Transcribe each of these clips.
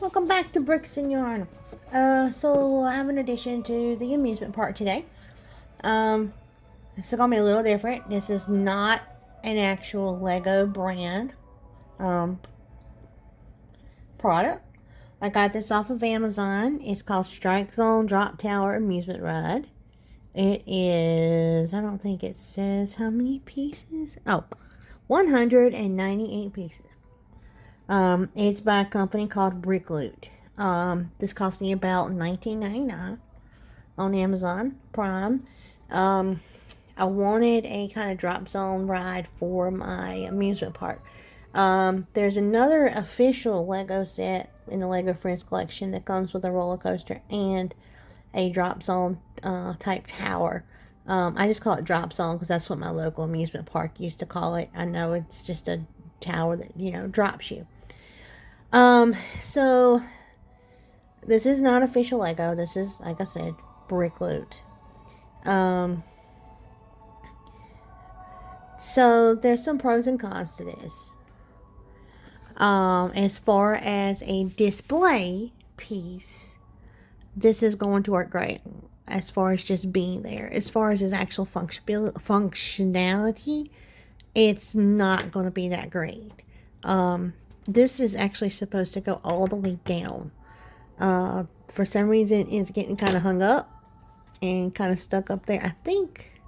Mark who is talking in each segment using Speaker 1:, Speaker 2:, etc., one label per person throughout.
Speaker 1: Welcome back to Bricks and Yarn. So I have an addition to the amusement park today. This is gonna be a little different. This is not an actual Lego brand um, product. I got this off of Amazon. It's called Strike Zone Drop Tower Amusement Ride. It is, I don't think it says how many pieces. Oh, 198 pieces. It's by a company called Brickloot. This cost me about $19.99 on Amazon Prime. I wanted a kind of drop zone ride for my amusement park. There's another official Lego set in the Lego Friends collection that comes with a roller coaster and a drop zone type tower. I just call it drop zone because that's what my local amusement park used to call it. I know it's just a tower that, drops you. So this is not official Lego. This is, like I said, Brickloot. So there's some pros and cons to this. As far as a display piece, this is going to work great as far as just being there. As far as its actual functionality, it's not going to be that great. This is actually supposed to go all the way down. For some reason, it's getting kind of hung up and kind of stuck up there. I think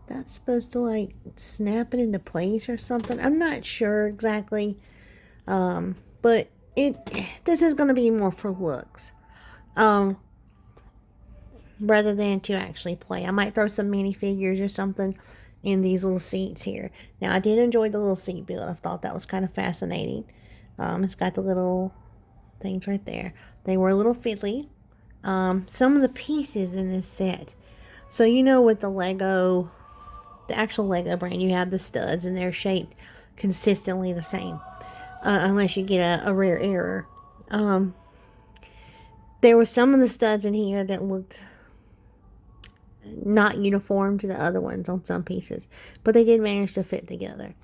Speaker 1: that's supposed to like snap it into place or something. I'm not sure exactly. But this is going to be more for looks. Rather than to actually play. I might throw some minifigures or something in these little seats here. Now, I did enjoy the little seat build. I thought that was kind of fascinating. It's got the little things right there. They were a little fiddly. Some of the pieces in this set. So, with the actual Lego brand, you have the studs and they're shaped consistently the same. Unless you get a rare error. There were some of the studs in here that looked not uniform to the other ones on some pieces, but they did manage to fit together.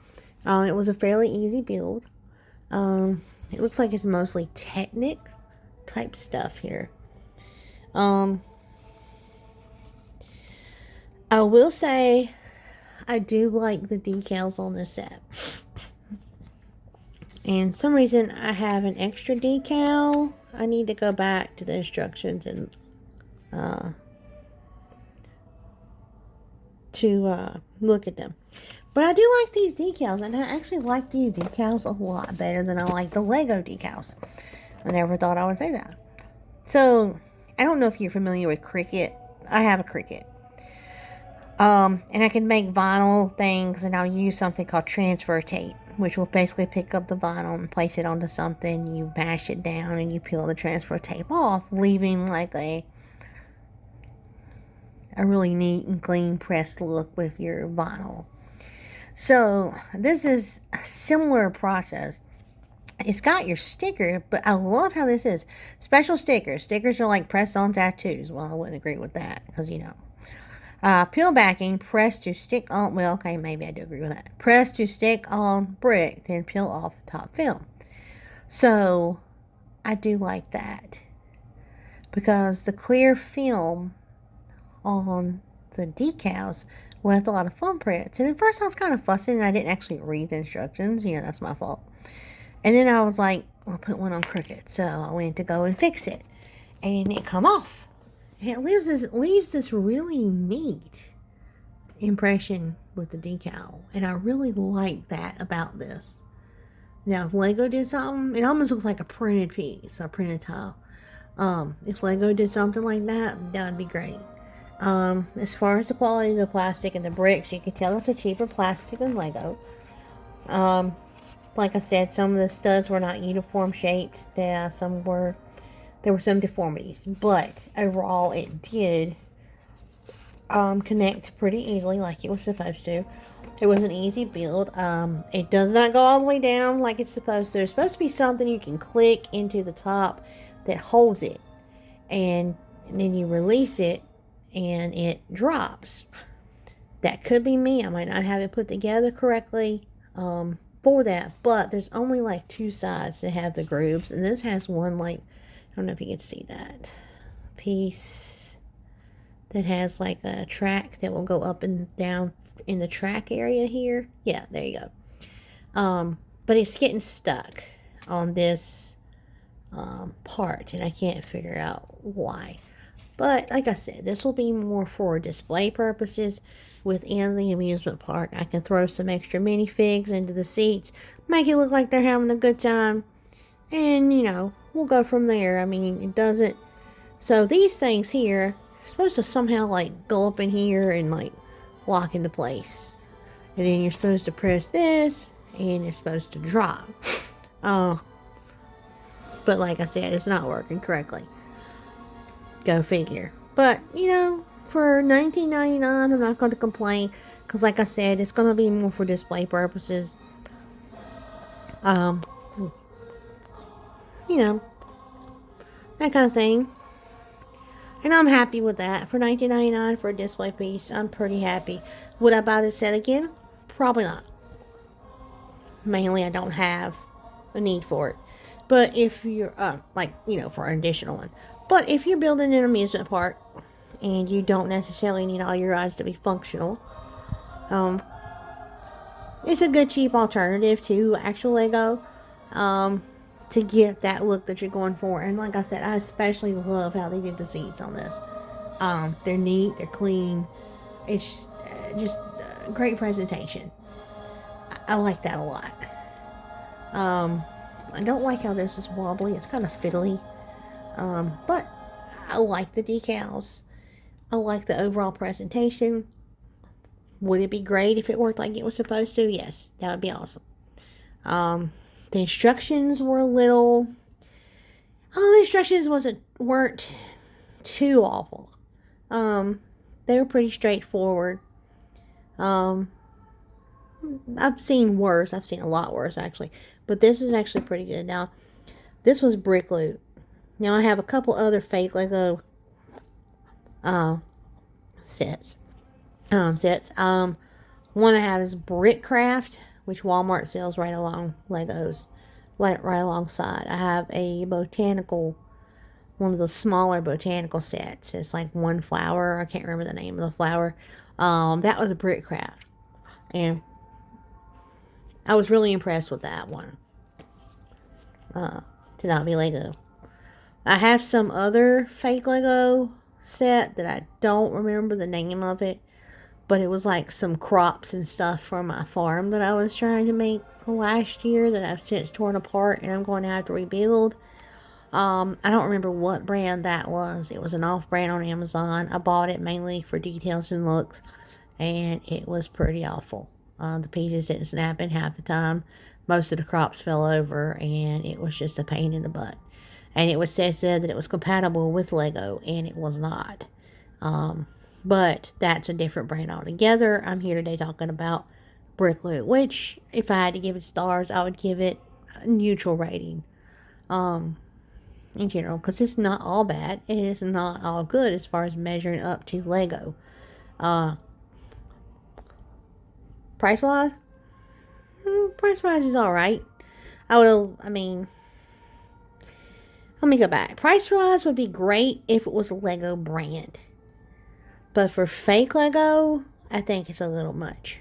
Speaker 1: It was a fairly easy build. It looks like it's mostly Technic type stuff here. I will say I do like the decals on this set. And some reason I have an extra decal. I need to go back to the instructions and to look at them. But I do like these decals, and I actually like these decals a lot better than I like the Lego decals. I never thought I would say that. So, I don't know if you're familiar with Cricut. I have a Cricut. And I can make vinyl things, and I'll use something called transfer tape, which will basically pick up the vinyl and place it onto something. You mash it down, and you peel the transfer tape off, leaving like a really neat and clean pressed look with your vinyl. So this is a similar process. It's got your sticker, but I love how this is. Special stickers. Stickers are like press-on tattoos. Well, I wouldn't agree with that because, peel backing, press to stick on, well, okay, maybe I do agree with that. Press to stick on brick, then peel off the top film. So I do like that because the clear film on the decals left a lot of thumbprints. And at first I was kind of fussing and I didn't actually read the instructions. That's my fault. And then I was like, I'll put one on Cricut. So I went to go and fix it. And it come off. And it leaves this really neat impression with the decal. And I really like that about this. Now, if Lego did something, it almost looks like a printed piece, a printed tile. If Lego did something like that, that would be great. As far as the quality of the plastic and the bricks, you can tell it's a cheaper plastic than Lego. Like I said, some of the studs were not uniform shaped. There were some deformities, but overall it did connect pretty easily like it was supposed to. It was an easy build. It does not go all the way down like it's supposed to. There's supposed to be something you can click into the top that holds it, and then you release it and it drops. That could be me. I might not have it put together correctly. for that, but there's only like two sides that have the grooves, and this has one, like, I don't know if you can see that piece that has like a track that will go up and down in the track area here. Yeah, there you go. But it's getting stuck on this part, and I can't figure out why. But like I said, this will be more for display purposes within the amusement park. I can throw some extra minifigs into the seats, make it look like they're having a good time, and we'll go from there. I mean, it doesn't. So these things here are supposed to somehow like go up in here and like lock into place, and then you're supposed to press this, and it's supposed to drop. But like I said, it's not working correctly. Go figure. But, for $19.99, I'm not going to complain. Because like I said, it's going to be more for display purposes. That kind of thing. And I'm happy with that. For $19.99 for a display piece, I'm pretty happy. Would I buy this set again? Probably not. Mainly, I don't have a need for it. But if you're, for an additional one. But if you're building an amusement park and you don't necessarily need all your rides to be functional, it's a good cheap alternative to actual Lego to get that look that you're going for. And like I said, I especially love how they did the seats on this. They're neat, they're clean. It's just a great presentation. I like that a lot. I don't like how this is wobbly. It's kind of fiddly. But I like the decals. I like the overall presentation. Would it be great if it worked like it was supposed to? Yes, that would be awesome. The instructions were a little... Oh, the instructions weren't too awful. They were pretty straightforward. I've seen worse. I've seen a lot worse, actually. But this is actually pretty good. Now, this was Brickloot. Now, I have a couple other fake Lego sets. One I have is Brickcraft, which Walmart sells right along Legos. Right alongside. I have a botanical, one of the smaller botanical sets. It's like one flower. I can't remember the name of the flower. That was a Brickcraft. And I was really impressed with that one. To not be Lego. I have some other fake Lego set that I don't remember the name of it. But it was like some crops and stuff from my farm that I was trying to make last year that I've since torn apart and I'm going to have to rebuild. I don't remember what brand that was. It was an off-brand on Amazon. I bought it mainly for details and looks. And it was pretty awful. The pieces didn't snap in half the time. Most of the crops fell over, and it was just a pain in the butt. And it said that it was compatible with Lego, and it was not. But that's a different brand altogether. I'm here today talking about Brickloot, which, if I had to give it stars, I would give it a neutral rating. In general, because it's not all bad, and it's not all good as far as measuring up to Lego. Price-wise? Price-wise is alright. Let me go back. Price-wise would be great if it was a Lego brand. But for fake Lego, I think it's a little much.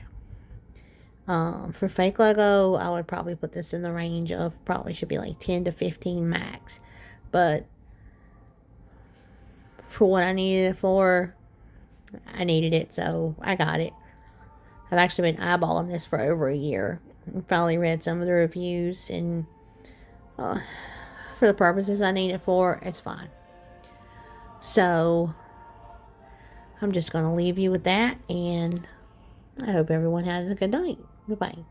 Speaker 1: For fake Lego, I would probably put this in the range of, probably should be like 10 to 15 max. But for what I needed it for, I needed it, so I got it. I've actually been eyeballing this for over a year. I finally read some of the reviews, and for the purposes I need it for, it's fine. So, I'm just going to leave you with that, and I hope everyone has a good night. Goodbye.